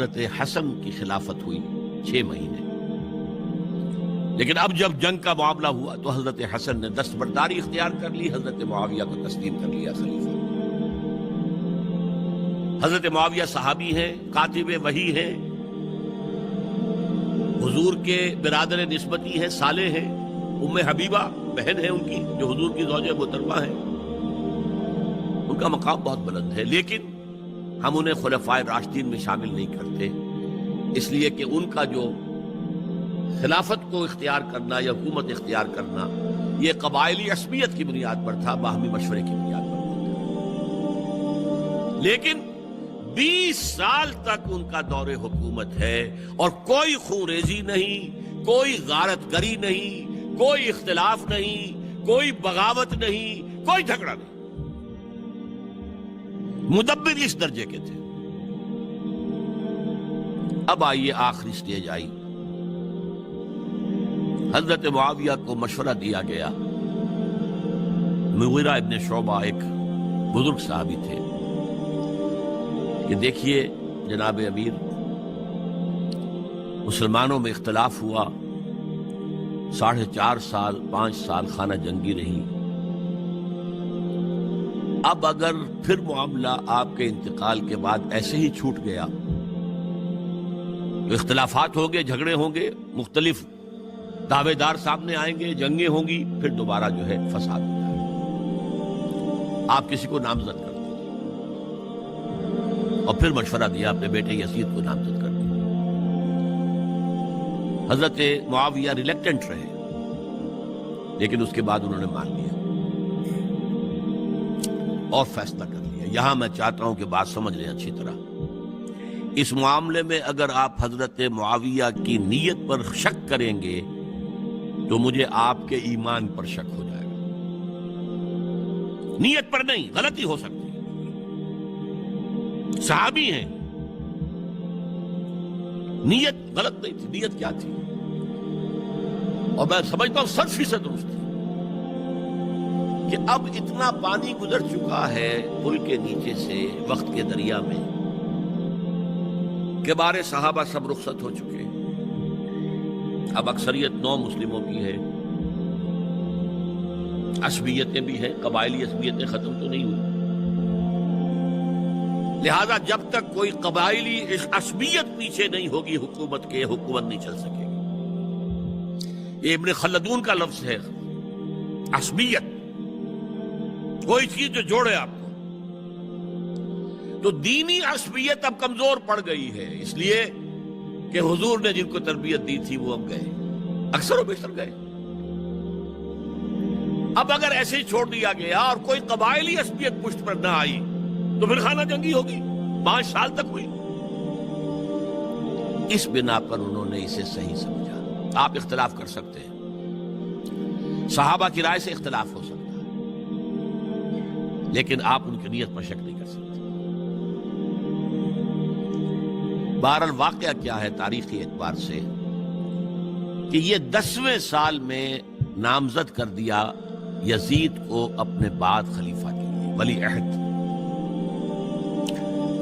حضرت حسن کی خلافت ہوئی 6 مہینے، لیکن اب جب جنگ کا معاملہ ہوا تو حضرت حسن نے دستبرداری اختیار کر لی، حضرت معاویہ کو تسلیم کر لیا خلیفہ۔ حضرت معاویہ صحابی ہیں، کاتب وحی ہیں، حضور کے برادر نسبتی ہیں، صالح ہیں، ام حبیبہ بہن ہے ان کی جو حضور کی زوجہ محترمہ ہے، ان کا مقام بہت بلند ہے، لیکن ہم انہیں خلفائے راشدین میں شامل نہیں کرتے، اس لیے کہ ان کا جو خلافت کو اختیار کرنا یا حکومت اختیار کرنا یہ قبائلی عصبیت کی بنیاد پر تھا، باہمی مشورے کی بنیاد پر تھا، لیکن 20 سال تک ان کا دور حکومت ہے اور کوئی خونریزی نہیں، کوئی غارت گری نہیں، کوئی اختلاف نہیں، کوئی بغاوت نہیں، کوئی جھگڑا نہیں۔ مدبر اس درجے کے تھے۔ اب آئیے آخری سٹیج آئی، حضرت معاویہ کو مشورہ دیا گیا، مغیرہ ابن شعبہ ایک بزرگ صحابی تھے، کہ دیکھیے جناب امیر، مسلمانوں میں اختلاف ہوا، 4.5 سال 5 سال خانہ جنگی رہی، اب اگر پھر معاملہ آپ کے انتقال کے بعد ایسے ہی چھوٹ گیا تو اختلافات ہوں گے، جھگڑے ہوں گے، مختلف دعوے دار سامنے آئیں گے، جنگیں ہوں گی، پھر دوبارہ جو ہے فساد ہو جائے گا۔ آپ کسی کو نامزد کر دیجیے، اور پھر مشورہ دیا اپنے بیٹے یزید کو نامزد کر دیجیے۔ حضرت معاویہ ریلیکٹنٹ رہے، لیکن اس کے بعد انہوں نے مان لیا اور فیصلہ کر لیا۔ یہاں میں چاہتا ہوں کہ بات سمجھ لیں اچھی طرح، اس معاملے میں اگر آپ حضرت معاویہ کی نیت پر شک کریں گے تو مجھے آپ کے ایمان پر شک ہو جائے گا۔ نیت پر نہیں، غلطی ہو سکتی ہے، صحابی ہیں، نیت غلط نہیں تھی، نیت کیا تھی؟ اور میں سمجھتا ہوں 100% درست تھی، کہ اب اتنا پانی گزر چکا ہے پل کے نیچے سے وقت کے دریا میں کہ بارے صحابہ سب رخصت ہو چکے، اب اکثریت 9 مسلموں کی ہے، عصبیتیں بھی ہیں، قبائلی عصبیتیں ختم تو نہیں ہوئی، لہذا جب تک کوئی قبائلی عصبیت پیچھے نہیں ہوگی حکومت کے، حکومت نہیں چل سکے گی۔ یہ ابن خلدون کا لفظ ہے، عصبیت، کوئی چیز جو جوڑے آپ کو۔ تو دینی عصبیت اب کمزور پڑ گئی ہے، اس لیے کہ حضور نے جن کو تربیت دی تھی وہ اب گئے، اکثر و بیشتر گئے۔ اب اگر ایسے ہی چھوڑ دیا گیا اور کوئی قبائلی عصبیت پشت پر نہ آئی تو پھر خانہ جنگی ہوگی، 5 سال تک ہوئی۔ اس بنا پر انہوں نے اسے صحیح سمجھا۔ آپ اختلاف کر سکتے ہیں، صحابہ کی رائے سے اختلاف ہو سکتا ہے، لیکن آپ ان کی نیت پر شک نہیں کر سکتے۔ بہرحال واقعہ کیا ہے تاریخی اعتبار سے، کہ یہ 10ویں سال میں نامزد کر دیا یزید کو اپنے بعد خلیفہ کے لیے، ولی عہد۔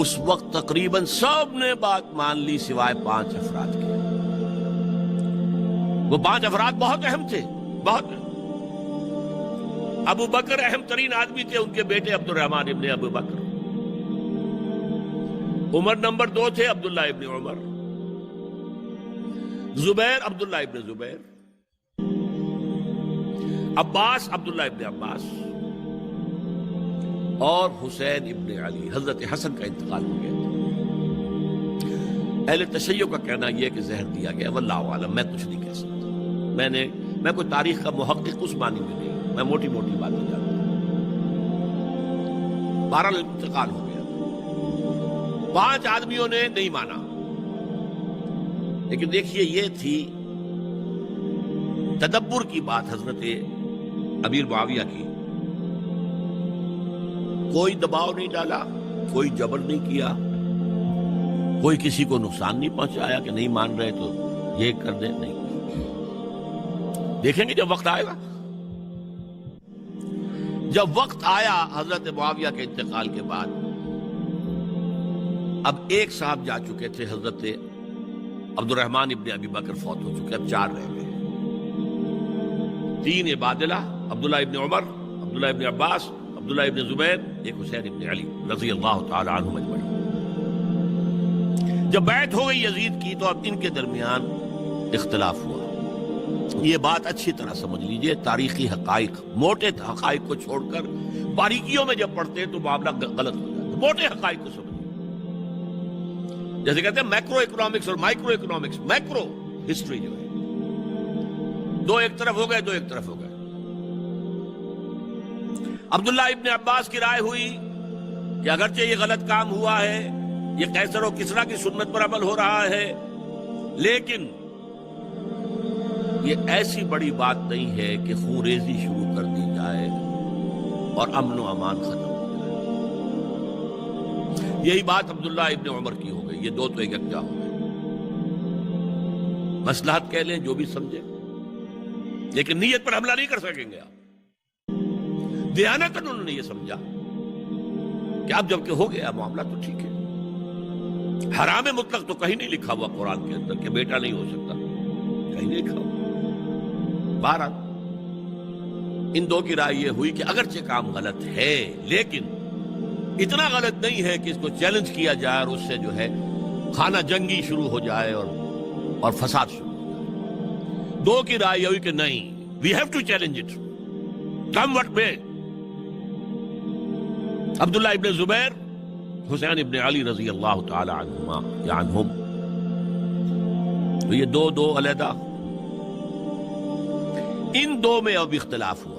اس وقت تقریباً سب نے بات مان لی سوائے 5 افراد کے۔ وہ 5 افراد بہت اہم تھے، بہت۔ ابو بکر اہم ترین آدمی تھے، ان کے بیٹے عبد الرحمن ابن ابو بکر۔ عمر نمبر 2 تھے، عبداللہ ابن عمر۔ زبیر، عبداللہ ابن زبیر۔ عباس، عبداللہ ابن عباس۔ اور حسین ابن علی۔ حضرت حسن کا انتقال ہو گیا تھا۔ اہل تشیع کا کہنا یہ کہ زہر دیا گیا، واللہ عالم، میں کچھ نہیں کہہ سکتا، میں کوئی تاریخ کا محقق اس معنی میں نہیں، میں موٹی موٹی باتیں جانتا ہوں۔ بہرحال انتقال ہو گیا، 5 آدمیوں نے نہیں مانا، لیکن دیکھیے یہ تھی تدبر کی بات حضرت امیر معاویہ کی۔ کوئی دباؤ نہیں ڈالا، کوئی جبر نہیں کیا، کوئی کسی کو نقصان نہیں پہنچایا کہ نہیں مان رہے تو یہ کر دیں، نہیں۔ دیکھیں گے جب وقت آئے گا، جب وقت آیا حضرت معاویہ کے انتقال کے بعد اب ایک صاحب جا چکے تھے، حضرت عبد الرحمن ابن ابی بکر فوت ہو چکے، اب 4 رہ گئے، 3 عبادلہ، عبداللہ ابن عمر، عبداللہ ابن عباس، عبداللہ ابن زبیر، ایک حسین ابن علی رضی اللہ تعالی عنہم اجمعین۔ جب بیعت ہو گئی یزید کی تو اب ان کے درمیان اختلاف ہوا۔ یہ بات اچھی طرح سمجھ لیجئے، تاریخی حقائق، موٹے حقائق کو چھوڑ کر باریکیوں میں جب پڑھتے ہیں تو معاملہ غلط ہو جاتا ہے۔ موٹے حقائق کو سمجھیے، جیسے کہتے ہیں میکرو اکنامکس اور مائکرو اکنامکس۔ میکرو ہسٹری جو ہے، 2 ایک طرف ہو گئے، 2 ایک طرف ہو گئے۔ عبداللہ ابن عباس کی رائے ہوئی کہ اگرچہ یہ غلط کام ہوا ہے، یہ قیصر و کسریٰ کی سنت پر عمل ہو رہا ہے، لیکن یہ ایسی بڑی بات نہیں ہے کہ خون ریزی شروع کر دی جائے اور امن و امان ختم ہو جائے۔ یہی بات عبداللہ ابن عمر کی ہو گئی، یہ 2 تو ایک یکجا ہو گئے۔ مصلحت کہہ لیں جو بھی سمجھے، لیکن نیت پر حملہ نہیں کر سکیں گے آپ۔ دیانتاً انہوں نے یہ سمجھا کہ اب جب کہ ہو گیا معاملہ تو ٹھیک ہے۔ حرام مطلق تو کہیں نہیں لکھا ہوا قرآن کے اندر کہ بیٹا نہیں ہو سکتا، کہیں نہیں لکھا ہوا۔ بہرحال ان 2 کی رائے یہ ہوئی کہ اگرچہ کام غلط ہے لیکن اتنا غلط نہیں ہے کہ اس کو چیلنج کیا جائے اور اس سے جو ہے خانہ جنگی شروع ہو جائے اور فساد شروع ہو جائے۔ 2 کی رائے یہ ہوئی کہ نہیں، we have to challenge it come what may. Abdullah ابن زبیر، حسین ابن علی رضی اللہ تعالی عنہما یا عنہم، تو یہ 2 علیحدہ، ان 2 میں اب اختلاف ہوا۔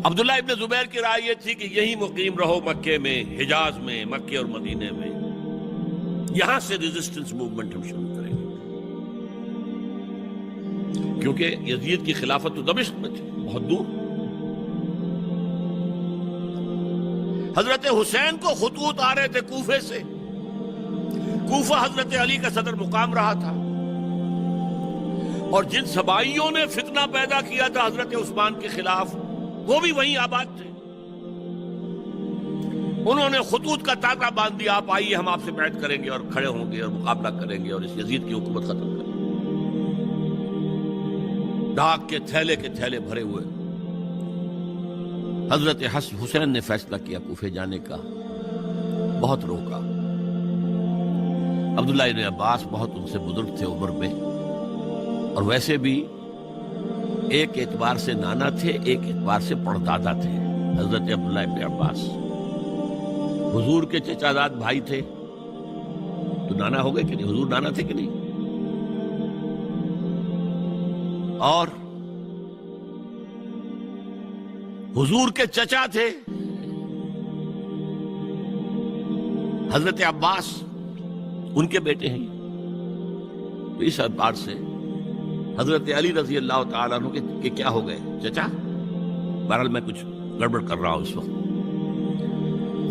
عبداللہ ابن زبیر کی رائے یہ تھی کہ یہی مقیم رہو مکے میں، حجاز میں، مکے اور مدینے میں، یہاں سے ریزسٹنس موومنٹ ہم شروع کریں گے، کیونکہ یزید کی خلافت تو دمشق میں تھی، بہت دور۔ حضرت حسین کو خطوط آ رہے تھے کوفے سے، کوفہ حضرت علی کا صدر مقام رہا تھا، اور جن سبائیوں نے فتنہ پیدا کیا تھا حضرت عثمان کے خلاف وہ بھی وہیں آباد تھے۔ انہوں نے خطوط کا تاطا باندھ دیا، آپ آئیے ہم آپ سے بیعت کریں گے اور کھڑے ہوں گے اور مقابلہ کریں گے اور اس یزید کی حکومت ختم کریں گے۔ ڈاک کے تھیلے بھرے ہوئے۔ حضرت حسین نے فیصلہ کیا کوفے جانے کا، بہت روکا۔ عبداللہ ابن عباس بہت ان سے بزرگ تھے عمر میں، اور ویسے بھی ایک اعتبار سے نانا تھے، ایک اعتبار سے پردادا تھے۔ حضرت عبداللہ ابن عباس حضور کے چچا زاد بھائی تھے، تو نانا ہو گئے کہ نہیں؟ حضور نانا تھے کہ نہیں؟ اور حضور کے چچا تھے حضرت عباس، ان کے بیٹے ہیں۔ تو اس اعتبار سے حضرت علی رضی اللہ تعالیٰ عنہ کے کیا ہو گئے؟ چچا۔ بہرحال میں کچھ گڑبڑ کر رہا ہوں اس وقت۔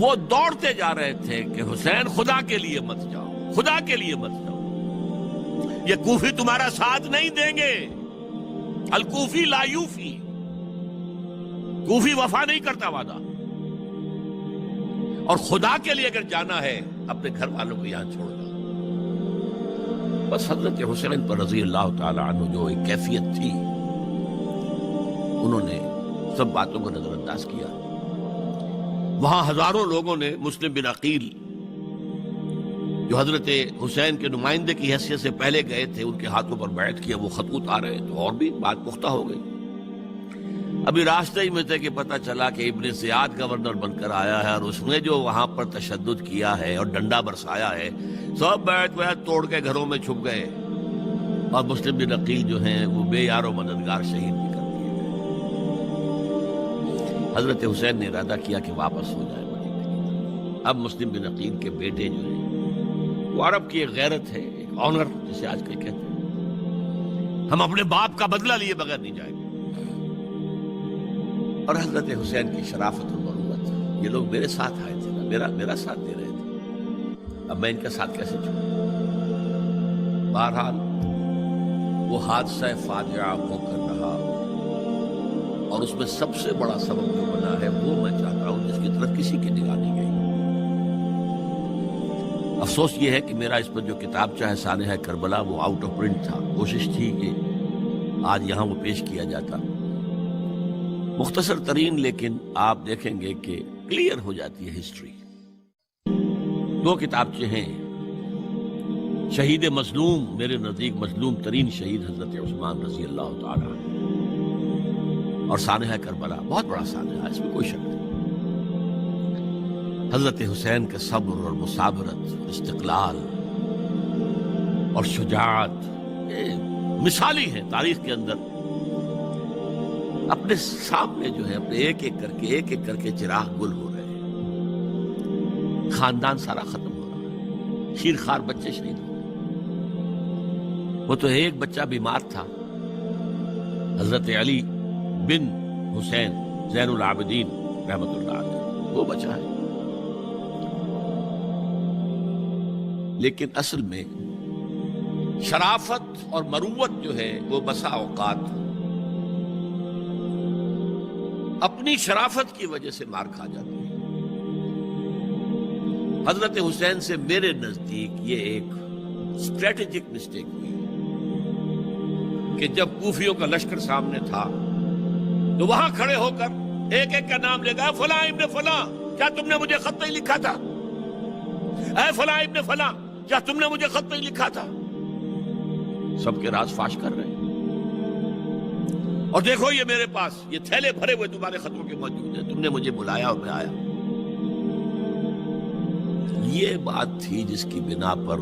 وہ دوڑتے جا رہے تھے کہ حسین خدا کے لیے مت جاؤ، خدا کے لیے مت جاؤ، یہ کوفی تمہارا ساتھ نہیں دیں گے، الکوفی لا یوفی، کوفی وفا نہیں کرتا وعدہ، اور خدا کے لیے اگر جانا ہے اپنے گھر والوں کو یہاں چھوڑ دو۔ بس حضرت حسین پر رضی اللہ تعالی عنہ جو ایک کیفیت تھی، انہوں نے سب باتوں کو نظر انداز کیا۔ وہاں ہزاروں لوگوں نے مسلم بن عقیل جو حضرت حسین کے نمائندے کی حیثیت سے پہلے گئے تھے، ان کے ہاتھوں پر بیعت کیا، وہ خطوط آ رہے تو اور بھی بات پختہ ہو گئی۔ ابھی راستے ہی میں تھے کہ پتہ چلا کہ ابن زیاد گورنر بن کر آیا ہے، اور اس نے جو وہاں پر تشدد کیا ہے اور ڈنڈا برسایا ہے، سب بیعت توڑ کے گھروں میں چھپ گئے، اور مسلم بن عقیل جو ہیں وہ بے یار و مددگار شہید بھی کر دیے گئے۔ حضرت حسین نے ارادہ کیا کہ واپس ہو جائے مدینے کی طرف۔ اب مسلم بن عقیل کے بیٹے جو ہیں، وہ عرب کی ایک غیرت ہے، ایک آنر جسے آج کل کہتے ہیں، ہم اپنے باپ کا بدلہ لیے بغیر نہیں جائیں گے۔ اور حضرت حسین کی شرافت اور مروت، یہ لوگ میرے ساتھ آئے تھے نا، میرا ساتھ دے رہے تھے، اب میں ان کا ساتھ کیسے چھوڑوں؟ بہرحال وہ حادثہ فاجعہ ہو کر رہا، اور اس میں سب سے بڑا سبب جو بنا ہے وہ میں چاہتا ہوں جس کی طرف کسی کی نگاہ نہیں گئی۔ افسوس یہ ہے کہ میرا اس پر جو کتابچہ ہے سانحہ کربلا وہ آؤٹ آف پرنٹ تھا. کوشش تھی کہ آج یہاں وہ پیش کیا جاتا. مختصر ترین، لیکن آپ دیکھیں گے کہ کلیئر ہو جاتی ہے ہسٹری. 2 کتابچے ہیں. شہید مظلوم، میرے نزدیک مظلوم ترین شہید حضرت عثمان رضی اللہ تعالی عنہ، اور سانحہ کربلا، بہت بڑا سانحہ ہے، اس میں کوئی شک نہیں. حضرت حسین کے صبر اور مثابرت، استقلال اور شجاعت یہ مثالی ہیں تاریخ کے اندر. اپنے سامنے جو ہے اپنے ایک ایک کر کے چراغ گل ہو رہے ہیں. خاندان سارا ختم ہو رہا ہے. شیرخوار بچے شہید ہو رہے ہیں. وہ تو ایک بچہ بیمار تھا، حضرت علی بن حسین زین العابدین رحمت اللہ علیہ، وہ بچہ ہے. لیکن اصل میں شرافت اور مروت جو ہے وہ بسا اوقات اپنی شرافت کی وجہ سے مار کھا جاتی ہے. حضرت حسین سے میرے نزدیک یہ ایک اسٹریٹجک مسٹیک ہوئی کہ جب کوفیوں کا لشکر سامنے تھا تو وہاں کھڑے ہو کر ایک ایک کا نام لے گا، فلاں ابن فلاں کیا تم نے مجھے خط نہیں لکھا تھا؟ اے فلاں ابن فلاں کیا تم نے مجھے خط نہیں لکھا تھا؟ سب کے راز فاش کر رہے ہیں. اور دیکھو یہ میرے پاس یہ تھیلے بھرے ہوئے تمہارے خطوں کے موجود ہیں، تم نے مجھے بلایا اور میں آیا. یہ بات تھی جس کی بنا پر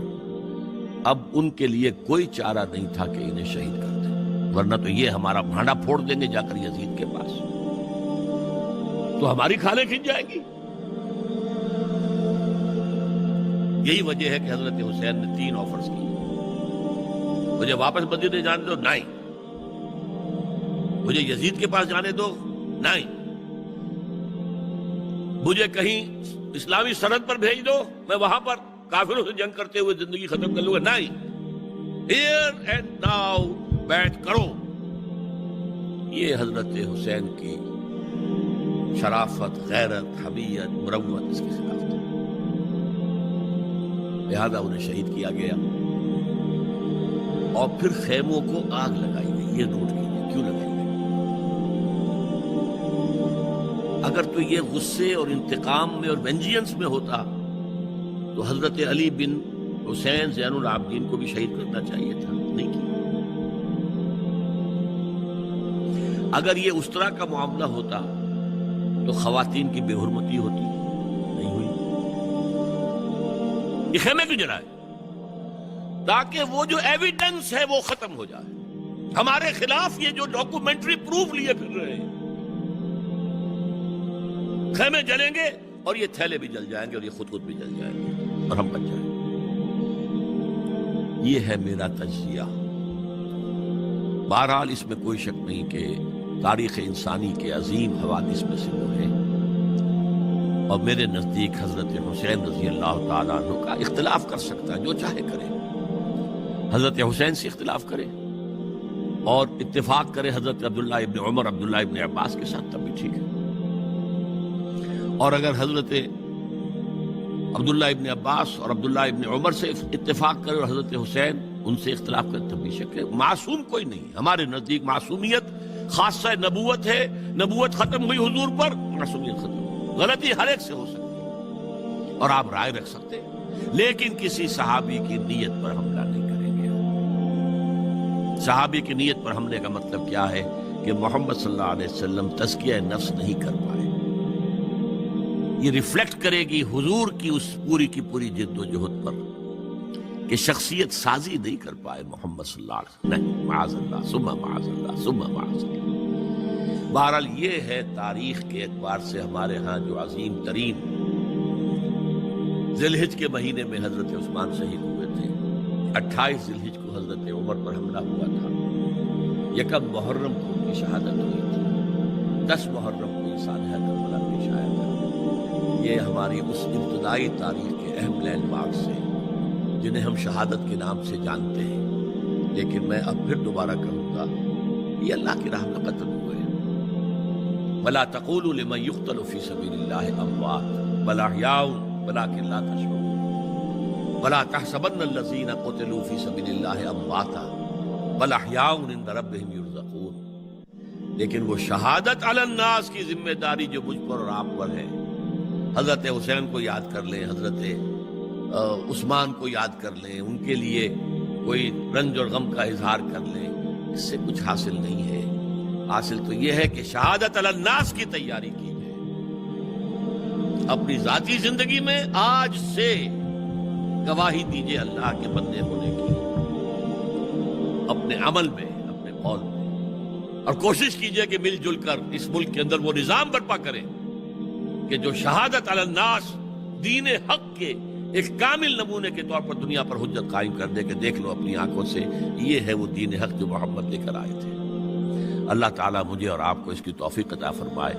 اب ان کے لیے کوئی چارہ نہیں تھا کہ انہیں شہید کر دیں، ورنہ تو یہ ہمارا بھانڈا پھوڑ دیں گے جا کر یزید کے پاس، تو ہماری کھالیں کھنچ جائیں گی. یہی وجہ ہے کہ حضرت حسین نے 3 آفرز کی. مجھے واپس مدینے جانے دو، نہیں. مجھے یزید کے پاس جانے دو، نہیں. مجھے کہیں اسلامی سرحد پر بھیج دو، میں وہاں پر کافروں سے جنگ کرتے ہوئے زندگی ختم کر لوں گا، نہیں. ہیئر اینڈ ناؤ بیٹھ کرو. یہ حضرت حسین کی شرافت، غیرت، حمیت، مروت اس کے خلاف تھی. لہذا انہیں شہید کیا گیا اور پھر خیموں کو آگ لگائی گئی. یہ نوٹ کیجیے کیوں لگائی گئی. اگر تو یہ غصے اور انتقام میں اور وینجینس میں ہوتا تو حضرت علی بن حسین زین العابدین کو بھی شہید کرنا چاہیے تھا، نہیں کیا. اگر یہ اس طرح کا معاملہ ہوتا تو خواتین کی بے حرمتی ہوتی، نہیں ہوئی. یہ خیمے کیوں جلائے؟ تاکہ وہ جو ایویڈنس ہے وہ ختم ہو جائے. ہمارے خلاف یہ جو ڈاکومنٹری پروف لیے پھر رہے ہیں، خیمے جلیں گے اور یہ تھیلے بھی جل جائیں گے اور یہ خود بھی جل جائیں گے اور ہم بچ جائیں گے. یہ ہے میرا تجزیہ. بہرحال اس میں کوئی شک نہیں کہ تاریخ انسانی کے عظیم حوادث میں سے وہ ہے، اور میرے نزدیک حضرت حسین رضی اللہ تعالیٰ عنہ کا اختلاف کر سکتا ہے، جو چاہے کرے. حضرت حسین سے اختلاف کرے اور اتفاق کرے حضرت عبداللہ ابن عمر، عبداللہ ابن عباس کے ساتھ، تب بھی ٹھیک ہے. اور اگر حضرت عبداللہ ابن عباس اور عبداللہ ابن عمر سے اتفاق کرے اور حضرت حسین ان سے اختلاف کرے، تب بھی شک ہے. معصوم کوئی نہیں. ہمارے نزدیک معصومیت خاصہ نبوت ہے. نبوت ختم ہوئی حضور پر، معصومیت ختم. غلطی ہر ایک سے ہو سکتی ہے اور آپ رائے رکھ سکتے ہیں، لیکن کسی صحابی کی نیت پر حملہ نہیں کریں گے. صحابی کی نیت پر حملے کا مطلب کیا ہے کہ محمد صلی اللہ علیہ وسلم تزکیہ نفس نہیں کر پائے. یہ ریفلیکٹ کرے گی حضور کی اس پوری کی پوری جد و جہد پر کہ شخصیت سازی نہیں کر پائے محمد صلی اللہ علیہ وسلم. نہیں، معاذ اللہ ثم معاذ اللہ ثم معاذ اللہ. بہرحال یہ ہے تاریخ کے اعتبار سے ہمارے ہاں جو عظیم ترین ذی الحج کے مہینے میں حضرت عثمان شہید ہوئے تھے. 28 ذی الحج کو حضرت عمر پر حملہ ہوا تھا. 1 محرم کو ان کی شہادت ہوئی تھی. 10 محرم کو سانحہ کربلا پیش آیا تھا. یہ ہماری اس ابتدائی تاریخ کے اہم لینڈ مارکس ہیں جنہیں ہم شہادت کے نام سے جانتے ہیں. لیکن میں اب پھر دوبارہ کہوں گا، یہ اللہ کی راہ میں قتل ہوئے. وَلَا تَقُولُوا لِمَنْ يُقْتَلُ فِي سَبِيلِ اللَّهِ أَمْوَاتٌ بَلْ أَحْيَاءٌ وَلَكِنْ لَا تَشْعُرُونَ. ولا تحسبن الذين قتلوا في سبيل الله امواتا بل احیاء عند ربهم يرزقون. لیکن وہ شہادت علی الناس کی ذمہ داری جو مجھ پر اور آپ پر ہے، حضرت حسین کو یاد کر لیں، حضرت عثمان کو یاد کر لیں، ان کے لیے کوئی رنج اور غم کا اظہار کر لیں، اس سے کچھ حاصل نہیں ہے. حاصل تو یہ ہے کہ شہادت علی الناس کی تیاری کی جائے. اپنی ذاتی زندگی میں آج سے گواہی دیجیے اللہ کے بندے ہونے کی، اپنے عمل میں، اپنے قول میں، اور کوشش کیجئے کہ مل جل کر اس ملک کے اندر وہ نظام برپا کریں کہ جو شہادت علی الناس، دین حق کے ایک کامل نمونے کے طور پر دنیا پر حجت قائم کر دے کہ دیکھ لو اپنی آنکھوں سے یہ ہے وہ دین حق جو محمد لے کر آئے تھے. اللہ تعالیٰ مجھے اور آپ کو اس کی توفیق عطا فرمائے.